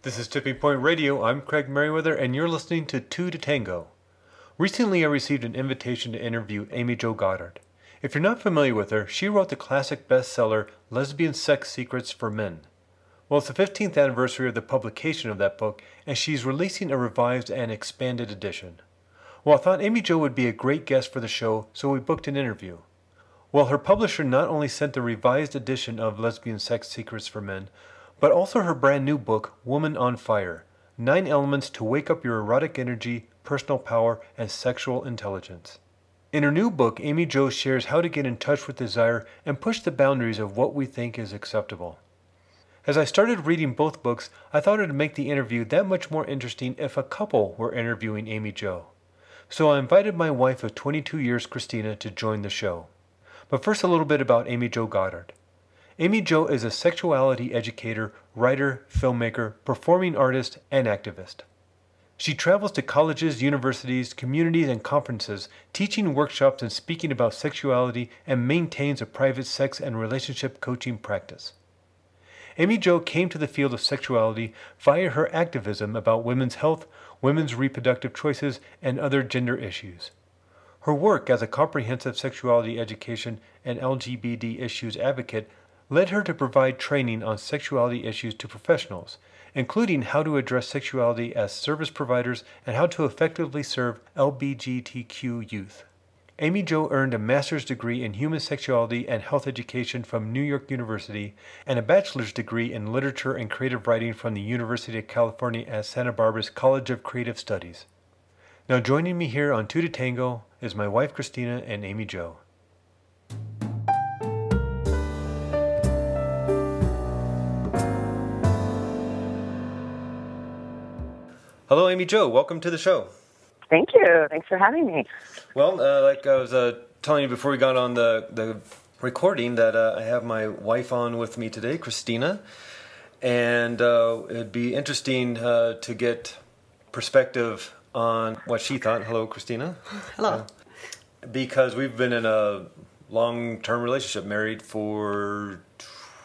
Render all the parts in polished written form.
This is Tipping Point Radio. I'm Craig Merriweather, and you're listening to Two to Tango. Recently, I received an invitation to interview Amy Jo Goddard. If you're not familiar with her, she wrote the classic bestseller Lesbian Sex Secrets for Men. Well, it's the 15th anniversary of the publication of that book, and she's releasing a revised and expanded edition. Well, I thought Amy Jo would be a great guest for the show, so we booked an interview. Well, her publisher not only sent the revised edition of Lesbian Sex Secrets for Men, but also her brand new book, Woman on Fire, 9 Elements to Wake Up Your Erotic Energy, Personal Power, and Sexual Intelligence. In her new book, Amy Jo shares how to get in touch with desire and push the boundaries of what we think is acceptable. As I started reading both books, I thought it would make the interview that much more interesting if a couple were interviewing Amy Jo. So I invited my wife of 22 years, Christina, to join the show. But first, a little bit about Amy Jo Goddard. Amy Jo is a sexuality educator, writer, filmmaker, performing artist, and activist. She travels to colleges, universities, communities, and conferences, teaching workshops and speaking about sexuality, and maintains a private sex and relationship coaching practice. Amy Jo came to the field of sexuality via her activism about women's health, women's reproductive choices, and other gender issues. Her work as a comprehensive sexuality education and LGBT issues advocate led her to provide training on sexuality issues to professionals, including how to address sexuality as service providers and how to effectively serve LGBTQ youth. Amy Jo earned a master's degree in human sexuality and health education from New York University and a bachelor's degree in literature and creative writing from the University of California at Santa Barbara's College of Creative Studies. Now joining me here on Two to Tango is my wife Christina and Amy Jo. Hello, Amy Jo. Welcome to the show. Thank you. Thanks for having me. Well, like I was telling you before we got on the recording, that I have my wife on with me today, Christina, and it'd be interesting to get perspective on what she thought. Hello, Christina. Hello. Because we've been in a long-term relationship, married for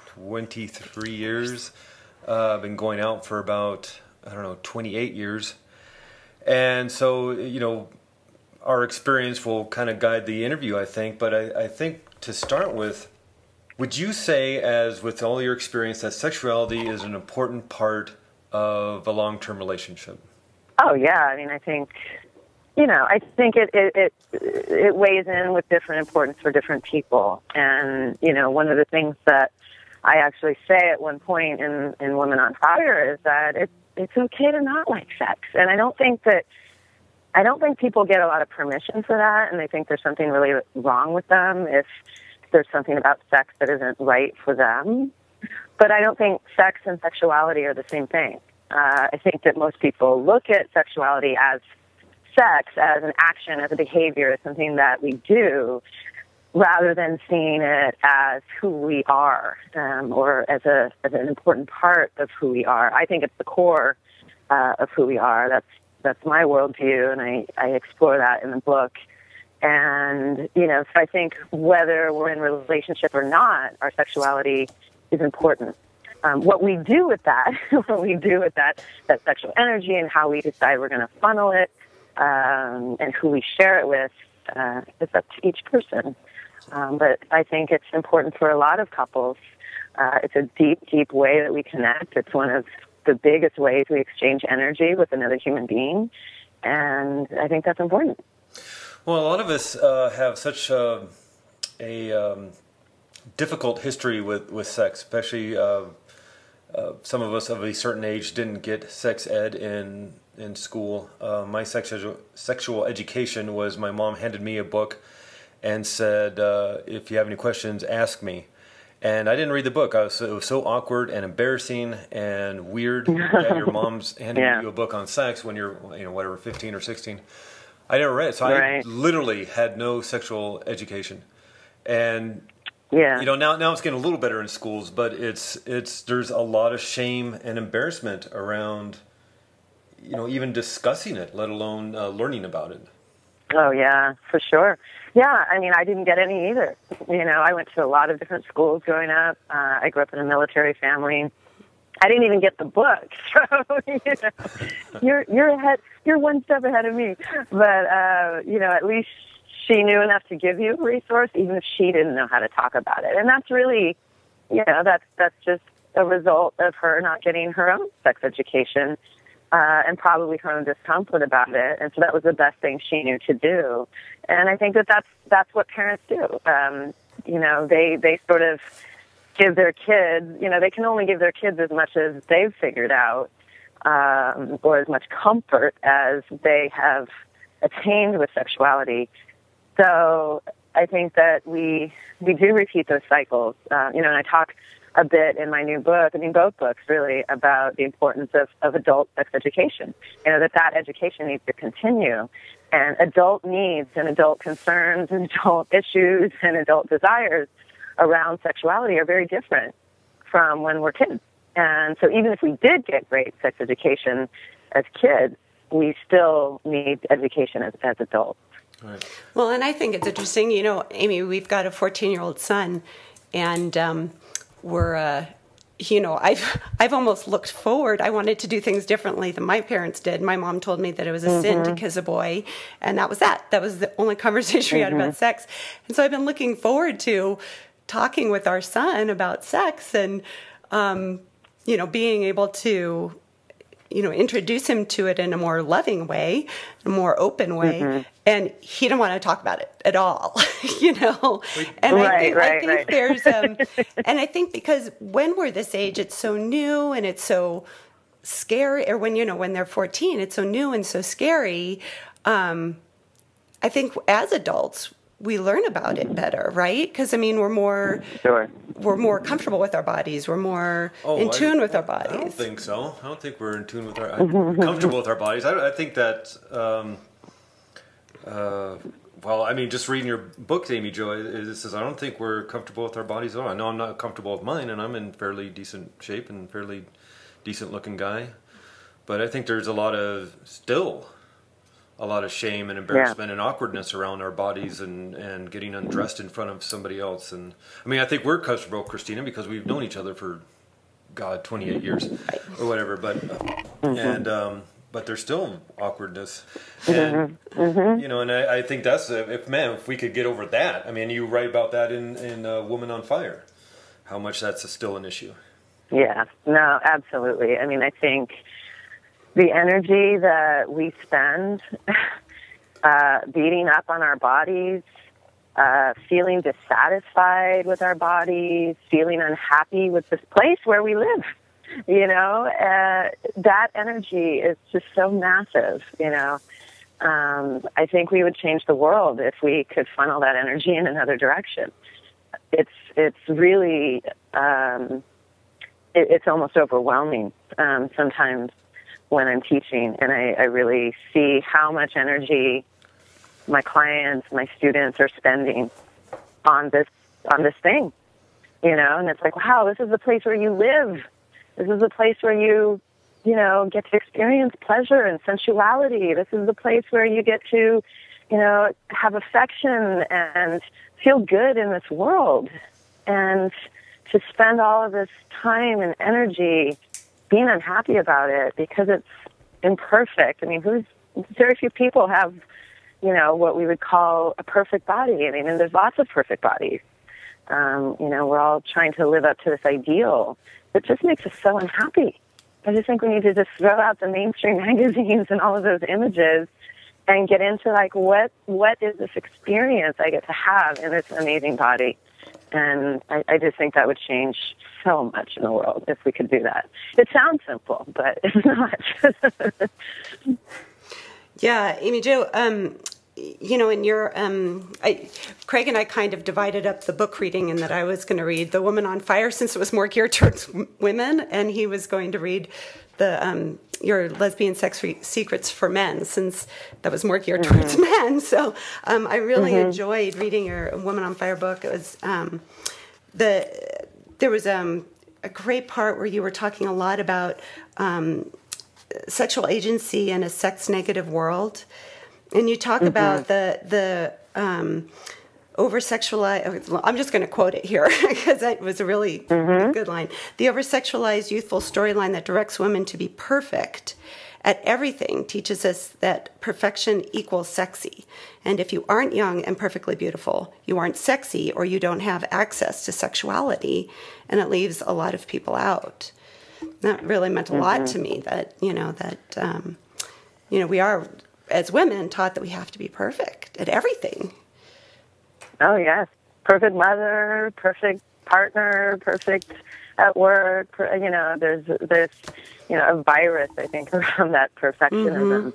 23 years. Been going out for about 28 years. And so, our experience will kind of guide the interview, I think. But I think to start with, would you say, as with all your experience, that sexuality is an important part of a long-term relationship? Oh, yeah. I mean, I think it weighs in with different importance for different people. And, one of the things that I actually say at one point in Women on Fire is that it's okay to not like sex. And I don't think people get a lot of permission for that, and they think there's something really wrong with them if there's something about sex that isn't right for them. But I don't think sex and sexuality are the same thing. I think that most people look at sexuality as sex, as an action, as a behavior, as something that we do, rather than seeing it as who we are, or as an important part of who we are. I think it's the core of who we are. That's my worldview, and I explore that in the book. And, so I think whether we're in a relationship or not, our sexuality is important. What we do with that, that sexual energy, and how we decide we're going to funnel it, and who we share it with, is up to each person. But I think it's important for a lot of couples. It's a deep, deep way that we connect. It's one of the biggest ways we exchange energy with another human being. And I think that's important. Well, a lot of us have such a difficult history with sex, especially some of us of a certain age didn't get sex ed in school. My sexual education was my mom handed me a book and said, if you have any questions, ask me. And I didn't read the book. It was so awkward and embarrassing and weird that your mom's handing you a book on sex when you're, 15 or 16. I never read it, so I literally had no sexual education. And now it's getting a little better in schools, but there's a lot of shame and embarrassment around, even discussing it, let alone learning about it. Oh, yeah, for sure. Yeah, I mean, I didn't get any either. I went to a lot of different schools growing up. I grew up in a military family. I didn't even get the book, so you're one step ahead of me. But at least she knew enough to give you a resource, even if she didn't know how to talk about it. And that's really, that's just a result of her not getting her own sex education, and probably her own discomfort about it. And so that was the best thing she knew to do. And I think that's what parents do. They sort of give their kids, they can only give their kids as much as they've figured out, or as much comfort as they have attained with sexuality. So I think that we do repeat those cycles. And I talk a bit in my new book, both books really, about the importance of adult sex education. That education needs to continue. And adult needs and adult concerns and adult issues and adult desires around sexuality are very different from when we're kids. And so even if we did get great sex education as kids, we still need education as adults. Right. Well, and I think it's interesting, Amy, we've got a 14-year-old son, and I've almost looked forward. I wanted to do things differently than my parents did. My mom told me that it was a sin to kiss a boy, and that was that. That was the only conversation we had about sex. And so I've been looking forward to talking with our son about sex and, being able to, introduce him to it in a more loving way, a more open way. And he didn't want to talk about it at all, And I think there's, and I think because when we're this age, it's so new and it's so scary, or when they're 14, it's so new and so scary. I think as adults, we learn about it better, right? Because we're more comfortable with our bodies. We're more in tune with our bodies. I don't think so. I don't think we're in tune with comfortable with our bodies. I think that. Just reading your book, Amy Jo, it says I don't think we're comfortable with our bodies at all. I know I'm not comfortable with mine, and I'm in fairly decent shape and fairly decent looking guy. But I think there's a lot of shame and embarrassment and awkwardness around our bodies and getting undressed in front of somebody else. And I think we're comfortable, Christina, because we've known each other for 28 years or whatever. But but there's still awkwardness, and and I think that's if we could get over that. You write about that in Woman on Fire, how much that's still an issue. Yeah, no, absolutely. I think the energy that we spend beating up on our bodies, feeling dissatisfied with our bodies, feeling unhappy with this place where we live, that energy is just so massive, I think we would change the world if we could funnel that energy in another direction. It's really, it's almost overwhelming sometimes when I'm teaching, and I really see how much energy my clients, my students are spending on this thing, and it's like, wow, this is the place where you live. This is the place where you get to experience pleasure and sensuality. This is the place where you get to, have affection and feel good in this world. And to spend all of this time and energy being unhappy about it because it's imperfect. Very few people have, what we would call a perfect body. And there's lots of perfect bodies. We're all trying to live up to this ideal. It just makes us so unhappy. I just think we need to just throw out the mainstream magazines and all of those images and get into what is this experience I get to have in this amazing body. And I just think that would change so much in the world if we could do that. It sounds simple, but it's not. Yeah, Amy Jo, in your, Craig and I kind of divided up the book reading in that I was going to read The Woman on Fire since it was more geared towards women, and he was going to read your Lesbian Sex Secrets for Men since that was more geared towards men. So I really enjoyed reading your Woman on Fire book. It was there was a great part where you were talking a lot about sexual agency in a sex negative world. And you talk about the over-sexualized, I'm just going to quote it here because it was a really good line. The over-sexualized youthful storyline that directs women to be perfect at everything teaches us that perfection equals sexy. And if you aren't young and perfectly beautiful, you aren't sexy, or you don't have access to sexuality, and it leaves a lot of people out. That really meant a lot to me, that, we are, as women, taught that we have to be perfect at everything. Oh, yes. Perfect mother, perfect partner, perfect at work. There's this, a virus, I think, around that perfectionism.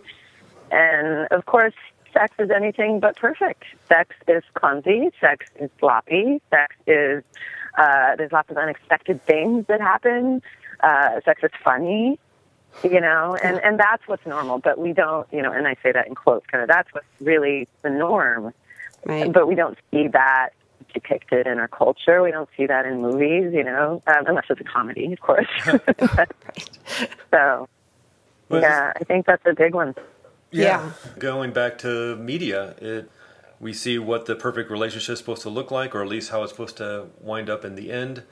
And, of course, sex is anything but perfect. Sex is clumsy. Sex is sloppy. Sex is, there's lots of unexpected things that happen. Sex is funny, and that's what's normal. But we don't, and I say that in quotes, kind of, that's what's really the norm. Right. But we don't see that depicted in our culture. We don't see that in movies, unless it's a comedy, of course. So, yeah, I think that's a big one. Yeah. Going back to media, we see what the perfect relationship is supposed to look like, or at least how it's supposed to wind up in the end.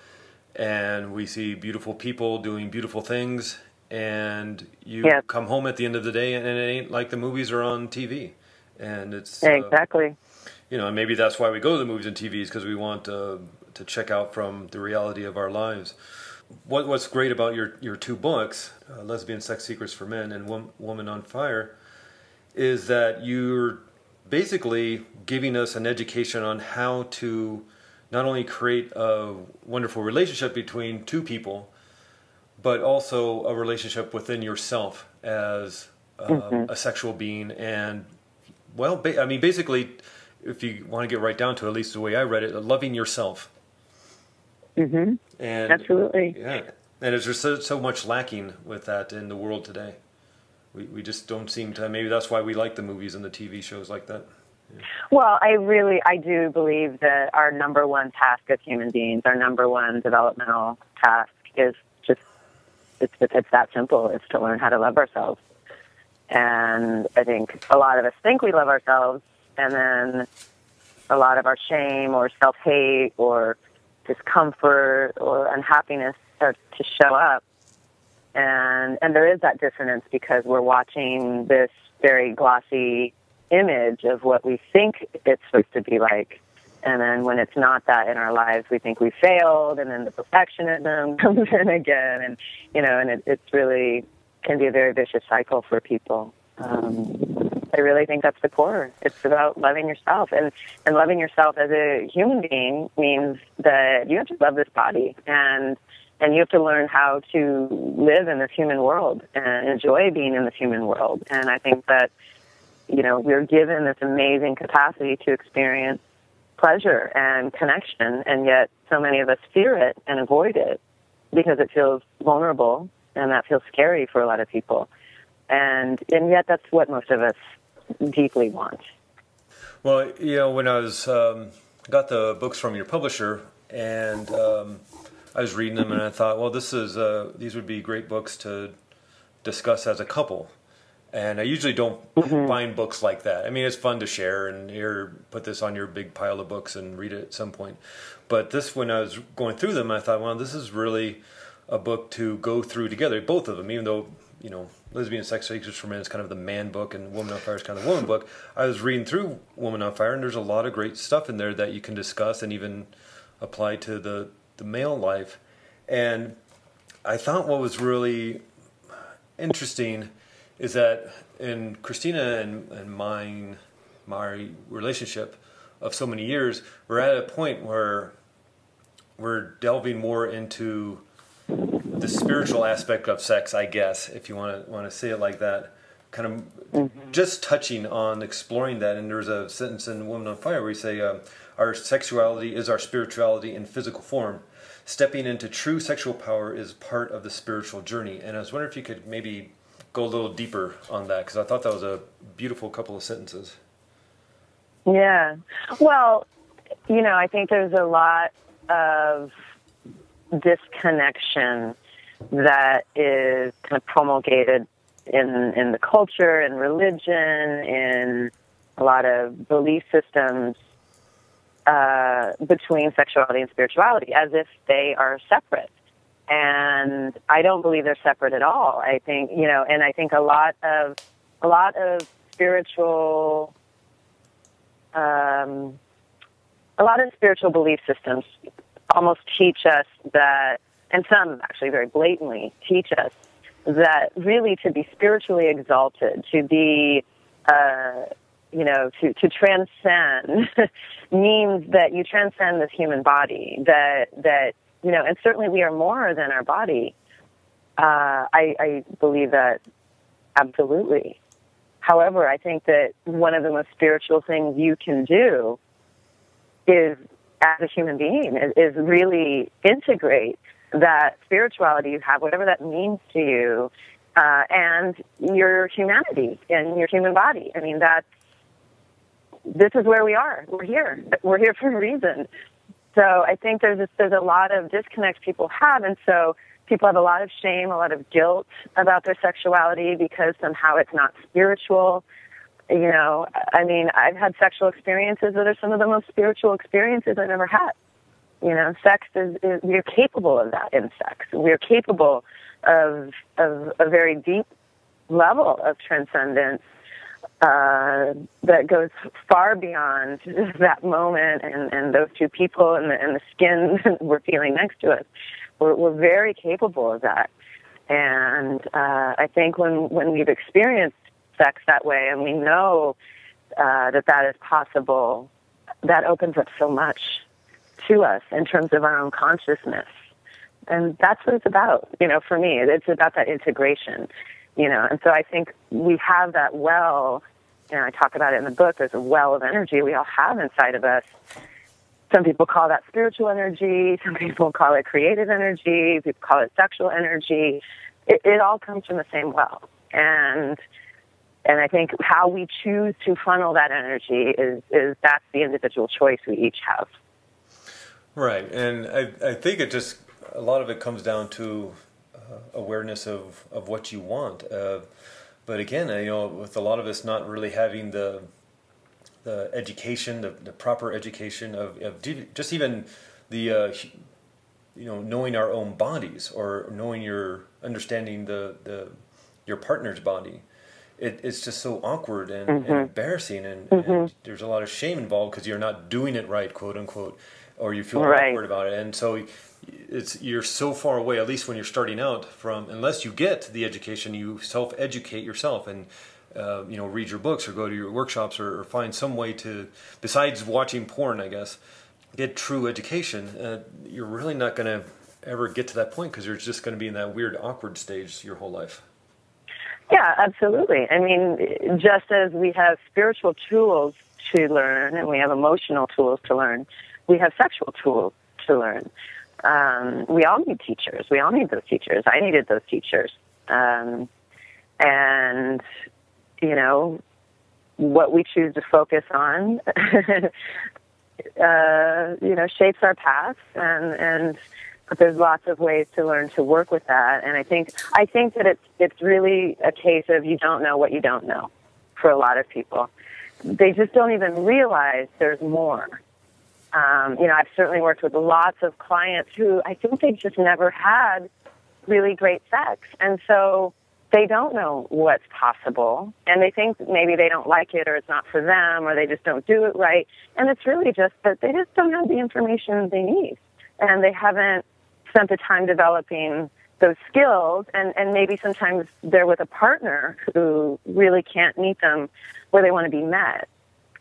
And we see beautiful people doing beautiful things, and you come home at the end of the day, and it ain't like the movies are on TV. And it's exactly. And maybe that's why we go to the movies and TVs, because we want to check out from the reality of our lives. What's great about your two books, Lesbian Sex Secrets for Men and Woman on Fire, is that you're basically giving us an education on how to not only create a wonderful relationship between two people, but also a relationship within yourself as a sexual being. And, basically, if you want to get right down to it, at least the way I read it, loving yourself. And absolutely. Yeah. And there's just so much lacking with that in the world today. We just don't seem to. Maybe that's why we like the movies and the TV shows like that. Yeah. Well, I do believe that our number one task as human beings, our number one developmental task is just, it's that simple. It's to learn how to love ourselves. And I think a lot of us think we love ourselves, and then a lot of our shame or self-hate or discomfort or unhappiness starts to show up. And there is that dissonance because we're watching this very glossy image of what we think it's supposed to be like. And then when it's not that in our lives, we think we failed, and then the perfectionism comes in again. And, it's really can be a very vicious cycle for people. I really think that's the core. It's about loving yourself. And loving yourself as a human being means that you have to love this body, and you have to learn how to live in this human world and enjoy being in this human world. And I think that, we're given this amazing capacity to experience pleasure and connection, and yet so many of us fear it and avoid it because it feels vulnerable, and that feels scary for a lot of people. And yet that's what most of us deeply want. Well, when I was got the books from your publisher, and I was reading them, and I thought, well, these would be great books to discuss as a couple. And I usually don't find books like that. I mean, it's fun to share and put this on your big pile of books and read it at some point. But this, when I was going through them, I thought, well, this is really a book to go through together, both of them, even though, Lesbian Sex Secrets for Men is kind of the man book and Woman on Fire is kind of the woman book. I was reading through Woman on Fire, and there's a lot of great stuff in there that you can discuss and even apply to the male life. And I thought what was really interesting is that in Christina and my relationship of so many years, we're at a point where we're delving more into the spiritual aspect of sex, I guess, if you want to say it like that, kind of just touching on exploring that. And there's a sentence in Woman on Fire where you say, our sexuality is our spirituality in physical form. Stepping into true sexual power is part of the spiritual journey. And I was wondering if you could maybe go a little deeper on that, because I thought that was a beautiful couple of sentences. Yeah. Well, I think there's a lot of disconnection that is kind of promulgated in the culture and religion, in a lot of belief systems between sexuality and spirituality, as if they are separate. And I don't believe they're separate at all. I think, and I think a lot of spiritual belief systems almost teach us that, and some actually very blatantly teach us that really to be spiritually exalted, to be, to transcend means that you transcend this human body, that, and certainly we are more than our body. I believe that absolutely. However, I think that one of the most spiritual things you can do is, as a human being, is really integrate that spirituality you have, whatever that means to you, and your humanity and your human body. I mean, this is where we are. We're here. We're here for a reason. So I think there's a lot of disconnects people have, and so people have a lot of shame, a lot of guilt about their sexuality because somehow it's not spiritual. I mean, I've had sexual experiences that are some of the most spiritual experiences I've ever had. Sex is we're capable of that in sex. We're capable of a very deep level of transcendence that goes far beyond that moment and those two people and the skin we're feeling next to us. We're very capable of that. And I think when we've experienced sex that way and we know that is possible, that opens up so much to us in terms of our own consciousness. And that's what it's about, for me. It's about that integration, And so I think we have that well, I talk about it in the book, there's a well of energy we all have inside of us. Some people call that spiritual energy. Some people call it creative energy. People call it sexual energy. It all comes from the same well. And I think how we choose to funnel that energy is that's the individual choice we each have. Right, and I think a lot of it comes down to awareness of what you want. But again, with a lot of us not really having the education, the proper education of just even the knowing our own bodies or understanding your partner's body. It's just so awkward and embarrassing, and there's a lot of shame involved because you're not doing it right, quote unquote, or you feel awkward about it, and so you're so far away. At least when you're starting out, unless you get the education, you self-educate yourself and read your books or go to your workshops or find some way to, besides watching porn, I guess, get true education. You're really not going to ever get to that point because you're just going to be in that weird, awkward stage your whole life. Yeah, absolutely. I mean, just as we have spiritual tools to learn and we have emotional tools to learn, we have sexual tools to learn. We all need teachers. We all need those teachers. I needed those teachers. And, what we choose to focus on, shapes our paths but there's lots of ways to learn to work with that. And I think that it's really a case of you don't know what you don't know for a lot of people. They just don't even realize there's more. I've certainly worked with lots of clients who I think they've just never had really great sex. And so they don't know what's possible. And they think maybe they don't like it or it's not for them or they just don't do it right. And it's really just that they just don't have the information they need. And they haven't spent the time developing those skills. And maybe sometimes they're with a partner who really can't meet them where they want to be met.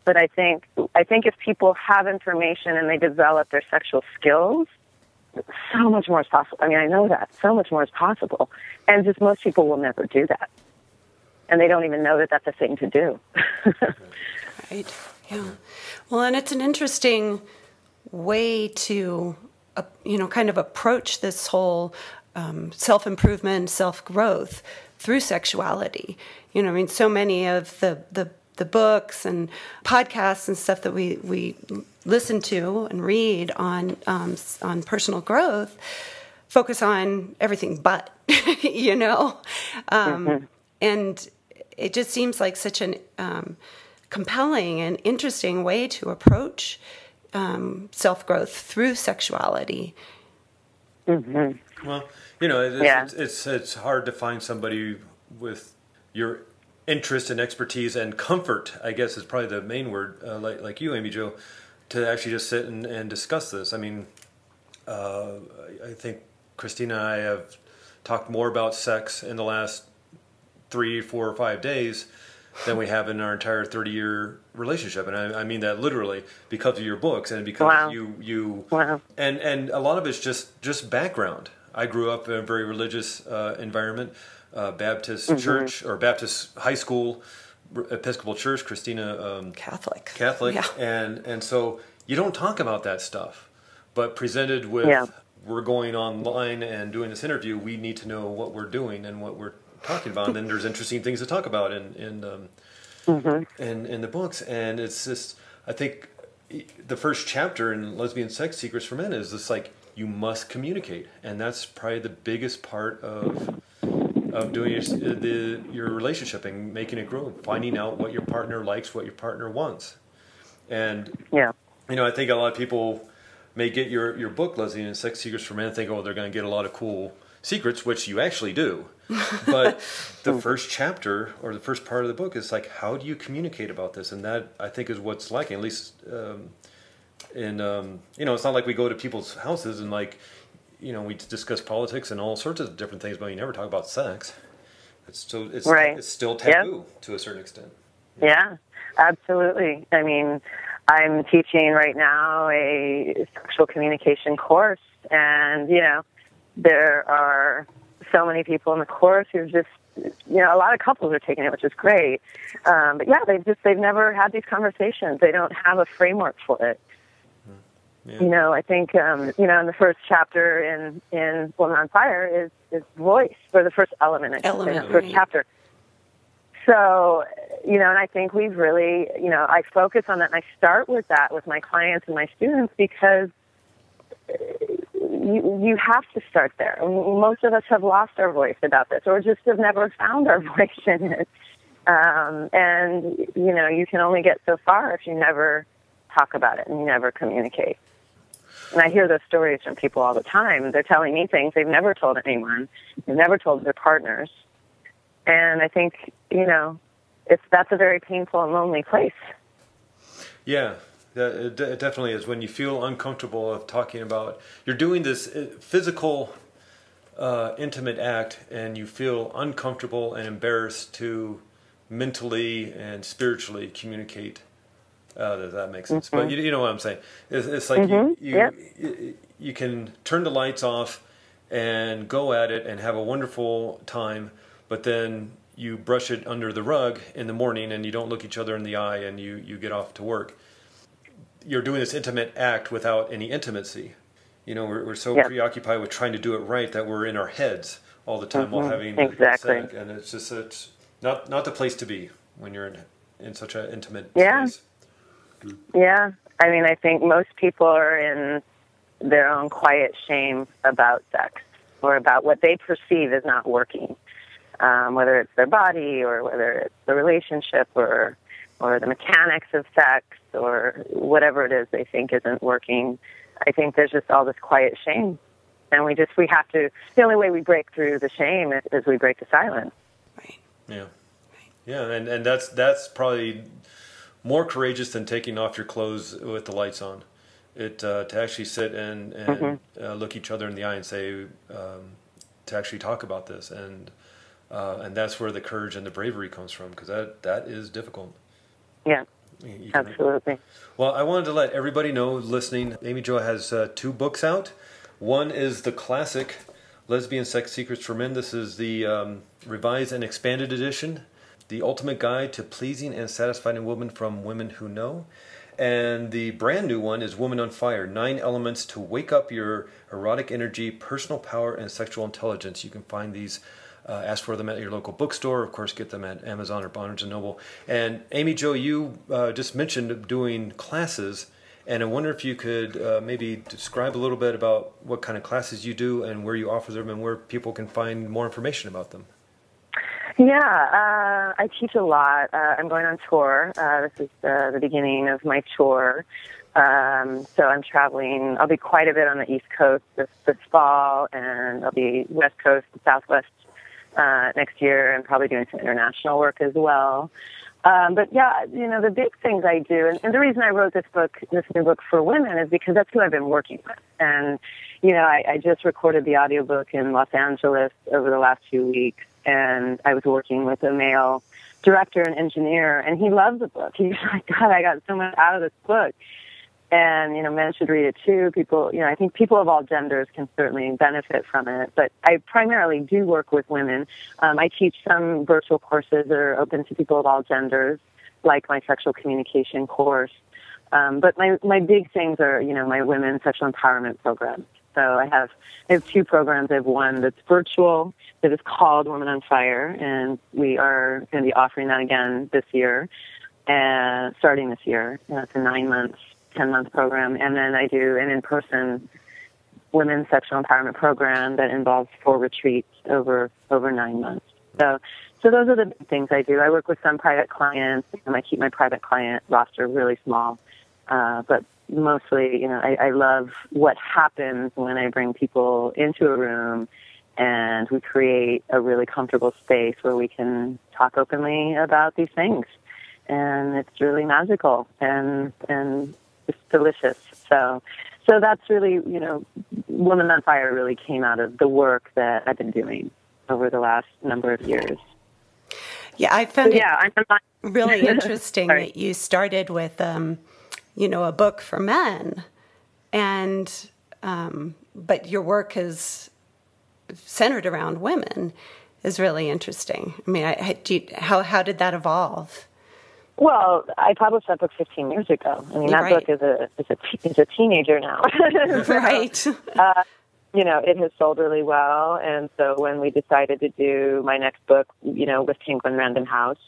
But I think if people have information and they develop their sexual skills, so much more is possible. I mean, I know that. So much more is possible. And just most people will never do that. And they don't even know that that's a thing to do. Right. Yeah. Well, and it's an interesting way to, kind of approach this whole self-improvement, self-growth through sexuality. So many of the books and podcasts and stuff that we listen to and read on personal growth focus on everything but, and it just seems like such an compelling and interesting way to approach self-growth through sexuality. Mm-hmm. Well, it's hard to find somebody with your interest and expertise and comfort, I guess is probably the main word, like you, Amy Jo, to actually just sit and discuss this. I mean, I think Christina and I have talked more about sex in the last 3, 4, or 5 days than we have in our entire 30-year relationship, and I mean that literally because of your books and because wow. you wow. and a lot of it's just background. I grew up in a very religious environment, Baptist mm-hmm. church or Baptist high school, Episcopal church. Christina, Catholic, yeah. and so you don't talk about that stuff, but presented with we're going online and doing this interview, we need to know what we're doing and what we're talking about, and then there's interesting things to talk about in the books, and it's just, I think the first chapter in Lesbian Sex Secrets for Men is just like, you must communicate, and that's probably the biggest part of doing your relationship and making it grow, finding out what your partner likes, what your partner wants, and I think a lot of people may get your book, Lesbian Sex Secrets for Men, and think, oh, they're going to get a lot of cool secrets, which you actually do. But the first chapter or the first part of the book is like, how do you communicate about this? And that, I think, is what's lacking, at least it's not like we go to people's houses and we discuss politics and all sorts of different things, but you never talk about sex. It's still taboo to a certain extent. Yeah, absolutely. I mean, I'm teaching right now a sexual communication course, and, there are so many people in the course who've just, a lot of couples are taking it, which is great. But they've never had these conversations. They don't have a framework for it. Yeah. I think, in the first chapter in Woman on Fire is voice, or the first element, the first chapter. So, and I think we've really, I focus on that, and I start with that with my clients and my students, because you have to start there. Most of us have lost our voice about this, or just have never found our voice in it. And, you can only get so far if you never talk about it and you never communicate. And I hear those stories from people all the time. They're telling me things they've never told anyone. They've never told their partners. And I think, that's a very painful and lonely place. Yeah. It definitely is. When you feel uncomfortable of talking about, you're doing this physical, intimate act, and you feel uncomfortable and embarrassed to mentally and spiritually communicate. Does that make sense? Mm-hmm. But you know what I'm saying. It's like you can turn the lights off and go at it and have a wonderful time, but then you brush it under the rug in the morning and you don't look each other in the eye and you get off to work. You're doing this intimate act without any intimacy. We're so preoccupied with trying to do it right that we're in our heads all the time while having sex, and it's not the place to be when you're in such an intimate space. Yeah, I mean, I think most people are in their own quiet shame about sex, or about what they perceive as not working, whether it's their body or whether it's the relationship or the mechanics of sex, or whatever it is they think isn't working. I think there's just all this quiet shame. And we have to, the only way we break through the shame is we break the silence. Right. Yeah. Yeah, and that's probably more courageous than taking off your clothes with the lights on. To actually sit and look each other in the eye and say, to actually talk about this. And that's where the courage and the bravery comes from, because that is difficult. Yeah, absolutely. Well, I wanted to let everybody know listening, Amy Jo has 2 books out. One is the classic Lesbian Sex Secrets for Men. This is the revised and expanded edition, The Ultimate Guide to Pleasing and Satisfying a Woman from Women Who Know. And the brand new one is Woman on Fire, 9 Elements to Wake Up Your Erotic Energy, Personal Power, and Sexual Intelligence. You can find these, ask for them at your local bookstore. Of course, get them at Amazon or Barnes & Noble. And Amy Jo, you just mentioned doing classes, and I wonder if you could maybe describe a little bit about what kind of classes you do and where you offer them and where people can find more information about them. Yeah, I teach a lot. I'm going on tour. This is the beginning of my tour. So I'm traveling. I'll be quite a bit on the East Coast this fall, and I'll be West Coast and Southwest next year, and probably doing some international work as well. But yeah, the big things I do, and the reason I wrote this new book for women, is because that's who I've been working with. And, I just recorded the audiobook in Los Angeles over the last few weeks, and I was working with a male director and engineer, and he loved the book. He's like, God, I got so much out of this book. And, men should read it too. People, I think people of all genders can certainly benefit from it. But I primarily do work with women. I teach some virtual courses that are open to people of all genders, like my sexual communication course. But my big things are, my women's sexual empowerment programs. So I have 2 programs. I have one that's virtual that is called Women on Fire, and we are going to be offering that again this year, starting this year. It's a 9-month, 10-month program. And then I do an in-person women's sexual empowerment program that involves 4 retreats over 9 months. So those are the big things I do. I work with some private clients, and I keep my private client roster really small. But mostly, I love what happens when I bring people into a room and we create a really comfortable space where we can talk openly about these things. And it's really magical and it's delicious. So that's really, Women on Fire really came out of the work that I've been doing over the last number of years. Yeah, I found it really interesting that you started with, a book for men, and but your work is centered around women is really interesting. I mean, how did that evolve? Well, I published that book 15 years ago. I mean, that book is a teenager now. Right. It has sold really well. And so when we decided to do my next book, with Penguin Random House,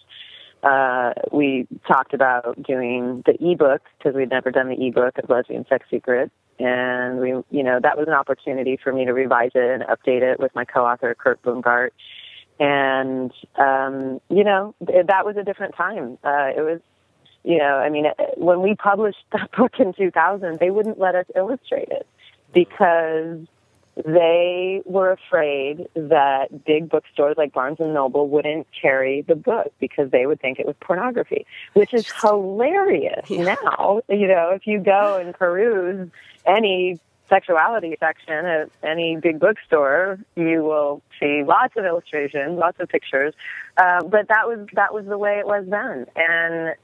we talked about doing the ebook, because we'd never done the ebook of Lesbian Sex Secrets. And that was an opportunity for me to revise it and update it with my co-author, Kurt Boomgart. And, that was a different time. It was, when we published that book in 2000, they wouldn't let us illustrate it because they were afraid that big bookstores like Barnes & Noble wouldn't carry the book because they would think it was pornography, which is hilarious now. If you go and peruse any sexuality section at any big bookstore, you will see lots of illustrations, lots of pictures. But that was the way it was then. And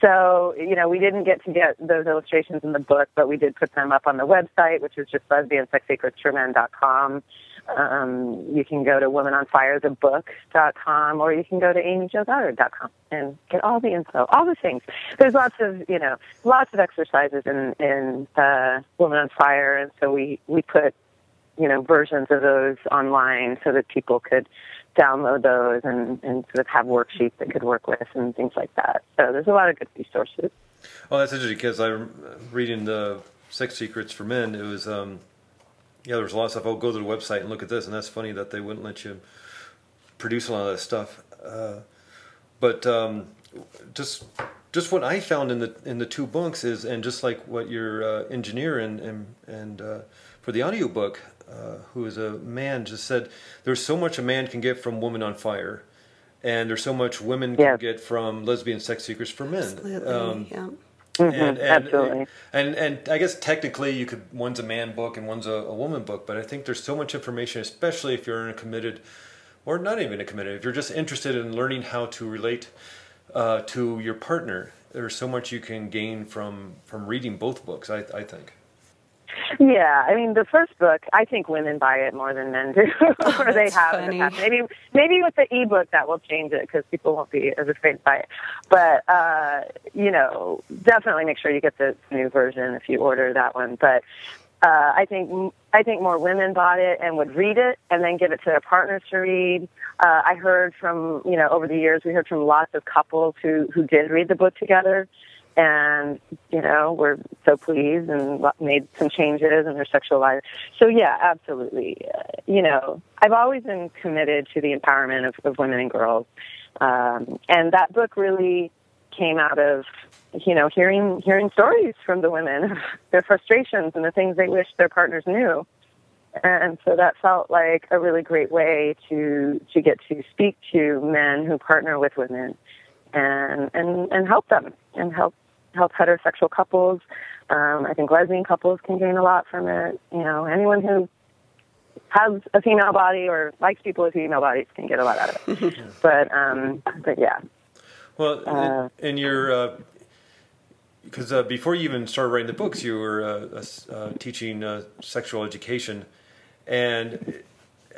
so, we didn't get to get those illustrations in the book, but we did put them up on the website, which is just lesbiansexsecretsformen.com. You can go to womenonfirethebook.com, or you can go to amyjogoddard.com and get all the info, all the things. There's lots of exercises in Women on Fire, and so we put, versions of those online so that people could download those and sort of have worksheets that could work with and things like that. So there's a lot of good resources. Well, that's interesting because I'm reading the Sex Secrets for Men. It was, there was a lot of stuff. I'll go to the website and look at this, and that's funny that they wouldn't let you produce a lot of that stuff. But just what I found in the 2 books is, and just like what your engineer and for the audiobook, who is a man, just said, there's so much a man can get from Women on Fire, and there's so much women can get from Lesbian Sex Secrets for Men. Absolutely, yeah. Absolutely. And I guess technically one's a man book and one's a woman book, but I think there's so much information, especially if you're in a committed, or not even a committed, if you're just interested in learning how to relate to your partner. There's so much you can gain from reading both books, I think. Yeah, I mean, the first book, I think women buy it more than men do, or they have in the past. Maybe with the ebook that will change it because people won't be as afraid to buy it. But definitely make sure you get the new version if you order that one. But I think more women bought it and would read it and then give it to their partners to read. I heard from over the years, we heard from lots of couples who did read the book together. And, we're so pleased and made some changes in their sexual life. So, yeah, absolutely. I've always been committed to the empowerment of women and girls. And that book really came out of, hearing stories from the women, their frustrations and the things they wish their partners knew. And so that felt like a really great way to get to speak to men who partner with women and help them and help heterosexual couples. I think lesbian couples can gain a lot from it. Anyone who has a female body or likes people with female bodies can get a lot out of it. But yeah. Well, in your because before you even started writing the books, you were teaching sexual education, and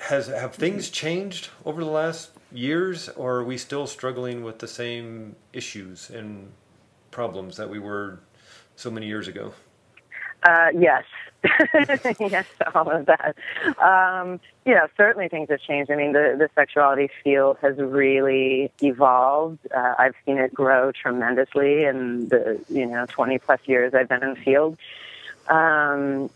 have things changed over the last years, or are we still struggling with the same issues and problems that we were so many years ago? Yes. Yes to all of that. Certainly things have changed. I mean, the sexuality field has really evolved. I've seen it grow tremendously in the 20 plus years I've been in the field. And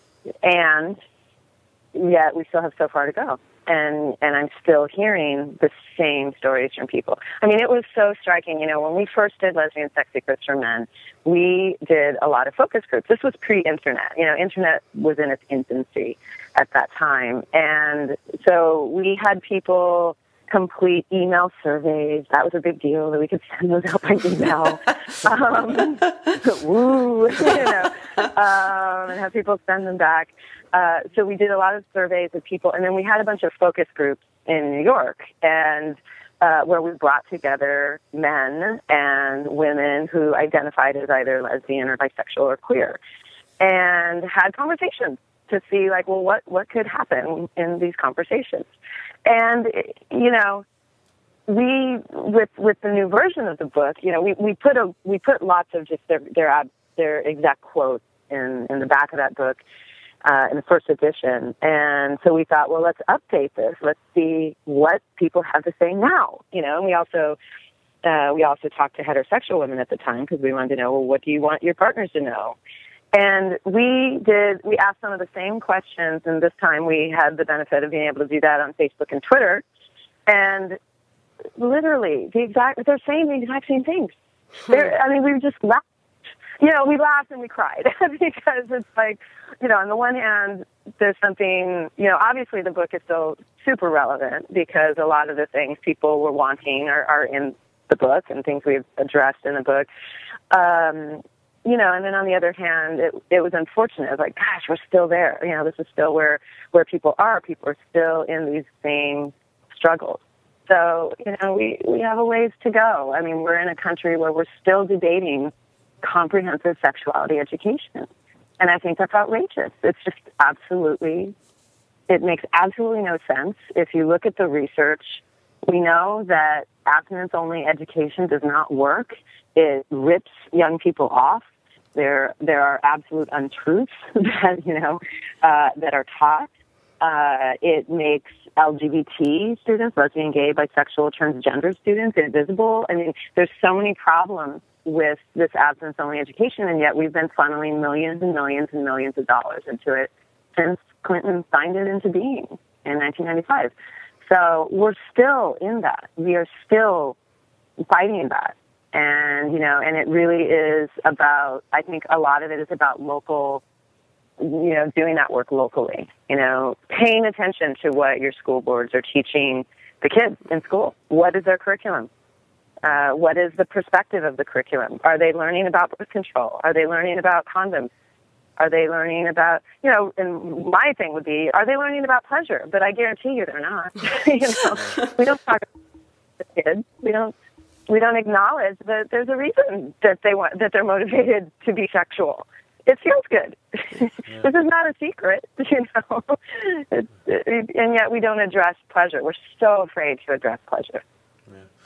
yet we still have so far to go. And I'm still hearing the same stories from people. I mean, it was so striking. When we first did Lesbian Sex Secrets for Men, we did a lot of focus groups. This was pre-internet. Internet was in its infancy at that time. And so we had people complete email surveys. That was a big deal, that we could send those out by email. And have people send them back. So we did a lot of surveys of people, and then we had a bunch of focus groups in New York, and where we brought together men and women who identified as either lesbian or bisexual or queer, and had conversations to see, what could happen in these conversations. And, we, with the new version of the book, we put lots of just their exact quotes in the back of that book, in the first edition. And so we thought, well, let's update this. Let's see what people have to say now. And we also talked to heterosexual women at the time, because we wanted to know, well, what do you want your partners to know? And we asked some of the same questions, and this time we had the benefit of being able to do that on Facebook and Twitter. And literally they're saying the exact same things. We just laughed. We laughed and we cried because it's like, on the one hand, there's something, obviously the book is still super relevant because a lot of the things people were wanting are in the book and things we've addressed in the book. And then on the other hand, it was unfortunate. It was like, gosh, we're still there. This is still where people are. People are still in these same struggles. So, we have a ways to go. I mean, we're in a country where we're still debating comprehensive sexuality education. And I think that's outrageous. It's just it makes absolutely no sense. If you look at the research, we know that abstinence-only education does not work. It rips young people off. There are absolute untruths that are taught. It makes LGBT students, lesbian, gay, bisexual, transgender students, invisible. I mean, there's so many problems with this abstinence-only education, and yet we've been funneling millions and millions and millions of dollars into it since Clinton signed it into being in 1995. So we're still in that. We are still fighting that. And, and it really is about, I think a lot of it is about local, doing that work locally, paying attention to what your school boards are teaching the kids in school. What is their curriculum? What is the perspective of the curriculum? Are they learning about birth control? Are they learning about condoms? Are they learning about, and my thing would be, are they learning about pleasure? But I guarantee you they're not. We don't talk about the kids. We don't acknowledge that there's a reason that they're motivated to be sexual. It feels good. Yeah. This is not a secret, and yet we don't address pleasure. We're so afraid to address pleasure.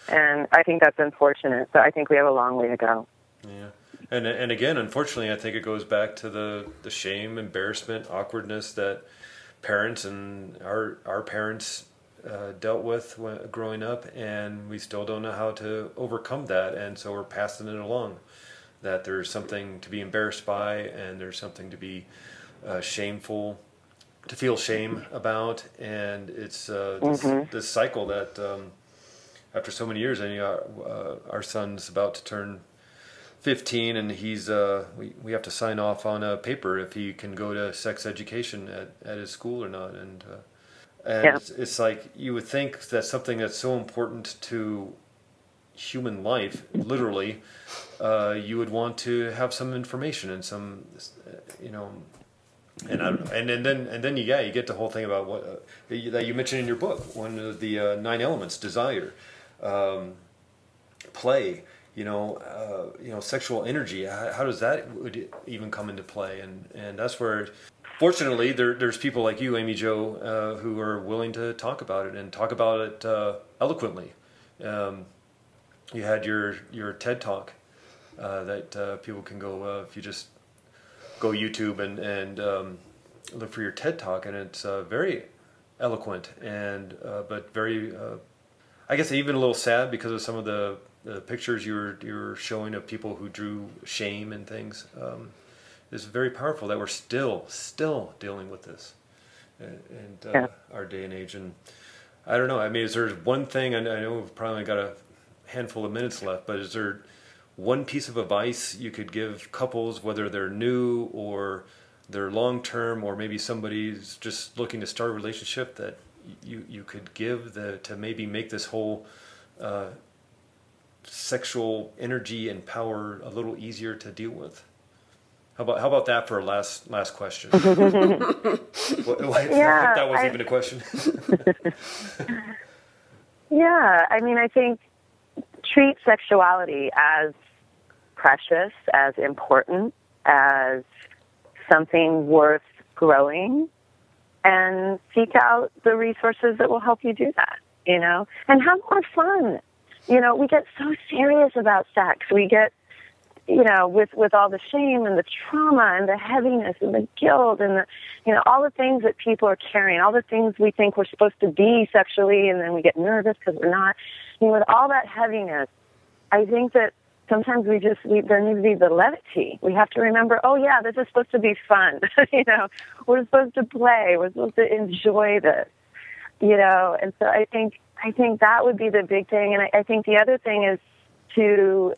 And I think that's unfortunate. So I think we have a long way to go. Yeah. And again, unfortunately, I think it goes back to the shame, embarrassment, awkwardness that parents and our parents dealt with growing up, and we still don't know how to overcome that. And so we're passing it along, that there's something to be embarrassed by, and there's something to be shameful, to feel shame about. And it's this cycle that... after so many years, and our son's about to turn 15, and he's we have to sign off on a paper if he can go to sex education at his school or not. And it's like, you would think that something that's so important to human life, literally, you would want to have some information and some, and then you get the whole thing about what that you mentioned in your book, one of the 9 elements: desire, play, sexual energy. How does that would even come into play? And that's where, fortunately, there's people like you, Amy Jo, who are willing to talk about it and talk about it eloquently. You had your TED Talk that people can go, if you just go YouTube and look for your TED Talk, and it's very eloquent and but very, I guess, even a little sad because of some of the pictures you were showing of people who drew shame and things. It's very powerful that we're still dealing with this in our day and age. And I don't know. I mean, is there one thing? I know we've probably got a handful of minutes left, but is there one piece of advice you could give couples, whether they're new or they're long-term, or maybe somebody's just looking to start a relationship, that you could give to maybe make this whole sexual energy and power a little easier to deal with? How about that for a last question? That wasn't even a question. Yeah, I mean, I think treat sexuality as precious, as important, as something worth growing, and seek out the resources that will help you do that, and have more fun. We get so serious about sex. We get, with all the shame and the trauma and the heaviness and the guilt and all the things that people are carrying, all the things we think we're supposed to be sexually, and then we get nervous because we're not. With all that heaviness, I think that sometimes there needs to be the levity. We have to remember, oh yeah, this is supposed to be fun. We're supposed to play. We're supposed to enjoy this. And so I think that would be the big thing. And I think the other thing is to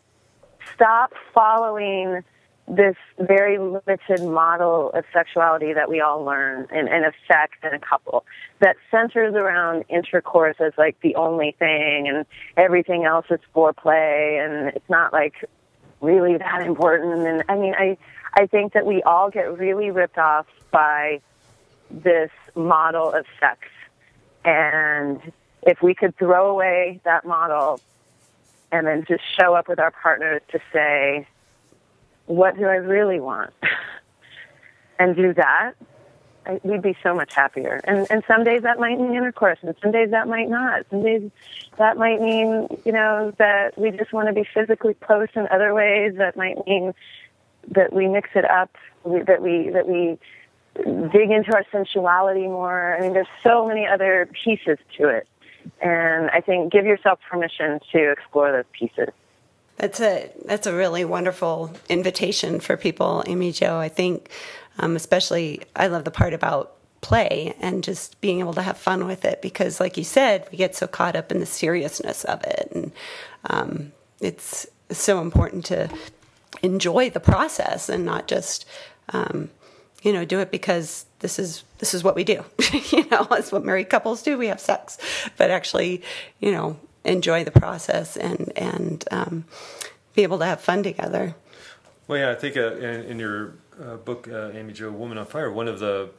stop following this very limited model of sexuality that we all learn and of sex in a couple, that centers around intercourse as like the only thing, and everything else is foreplay, and it's not like really that important. And I mean, I think that we all get really ripped off by this model of sex. And if we could throw away that model and then just show up with our partners to say, what do I really want? And do that, we'd be so much happier. And some days that might mean intercourse, and some days that might not. Some days that might mean, that we just want to be physically close in other ways. That might mean that we mix it up, that we dig into our sensuality more. I mean, there's so many other pieces to it. And I think give yourself permission to explore those pieces. That's a really wonderful invitation for people, Amy Jo. I think especially I love the part about play and just being able to have fun with it, because like you said, we get so caught up in the seriousness of it. And it's so important to enjoy the process and not just, do it because this is what we do. It's what married couples do. We have sex, but actually, enjoy the process and be able to have fun together. Well, yeah, I think in your book, Amy Jo, Woman on Fire, one of the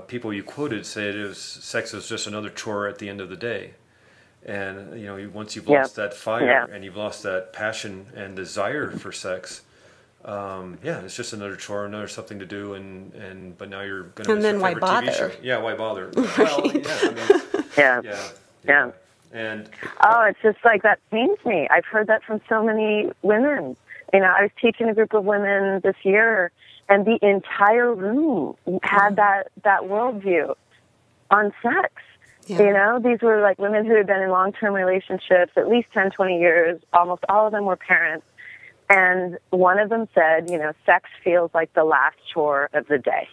people you quoted said sex is just another chore at the end of the day. And, once you've lost that fire and you've lost that passion and desire for sex, it's just another chore, another something to do, but now you're going to miss your favorite TV show. Yeah, why bother? Well, yeah. And it's just like that pains me. I've heard that from so many women. I was teaching a group of women this year, and the entire room had that worldview on sex. Yeah. These were like women who had been in long-term relationships at least 10, 20 years. Almost all of them were parents. And one of them said, sex feels like the last chore of the day.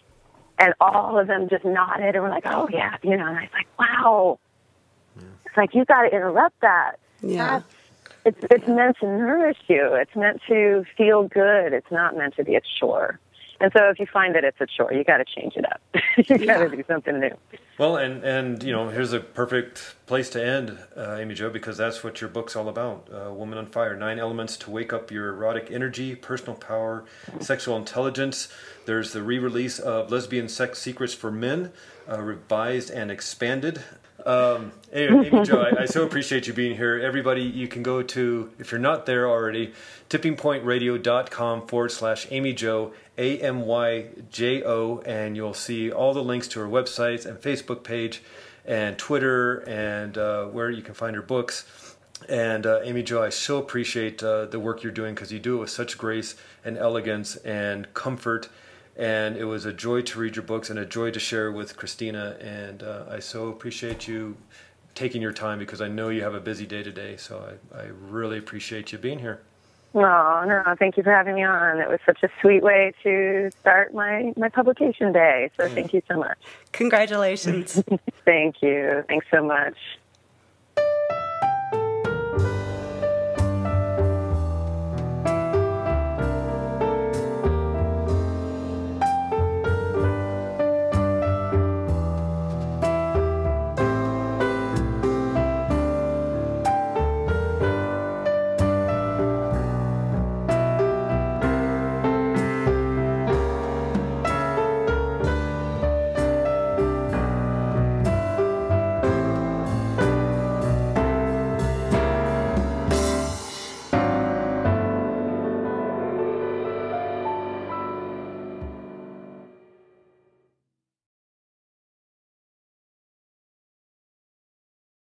And all of them just nodded and were like, oh, yeah. And I was like, wow. Yeah. It's like, you got to interrupt that. Yeah. it's meant to nourish you. It's meant to feel good. It's not meant to be a chore. And so if you find that it's a chore, you got to change it up. You got to do something new. Well, and you know, here's a perfect place to end, Amy Jo, because that's what your book's all about. Woman on Fire, 9 elements to wake up your erotic energy, personal power, sexual intelligence. There's the re-release of Lesbian Sex Secrets for Men, revised and expanded. Anyway, Amy Jo, I so appreciate you being here. Everybody, you can go to, if you're not there already, tippingpointradio.com/Amy Jo, AMYJO, and you'll see all the links to her websites and Facebook page and Twitter and where you can find her books. And Amy Jo, I so appreciate the work you're doing, because you do it with such grace and elegance and comfort. And it was a joy to read your books and a joy to share with Christina. And I so appreciate you taking your time, because I know you have a busy day today. So I really appreciate you being here. Oh, no, thank you for having me on. It was such a sweet way to start my publication day. So thank you so much. Congratulations. Thank you. Thanks so much.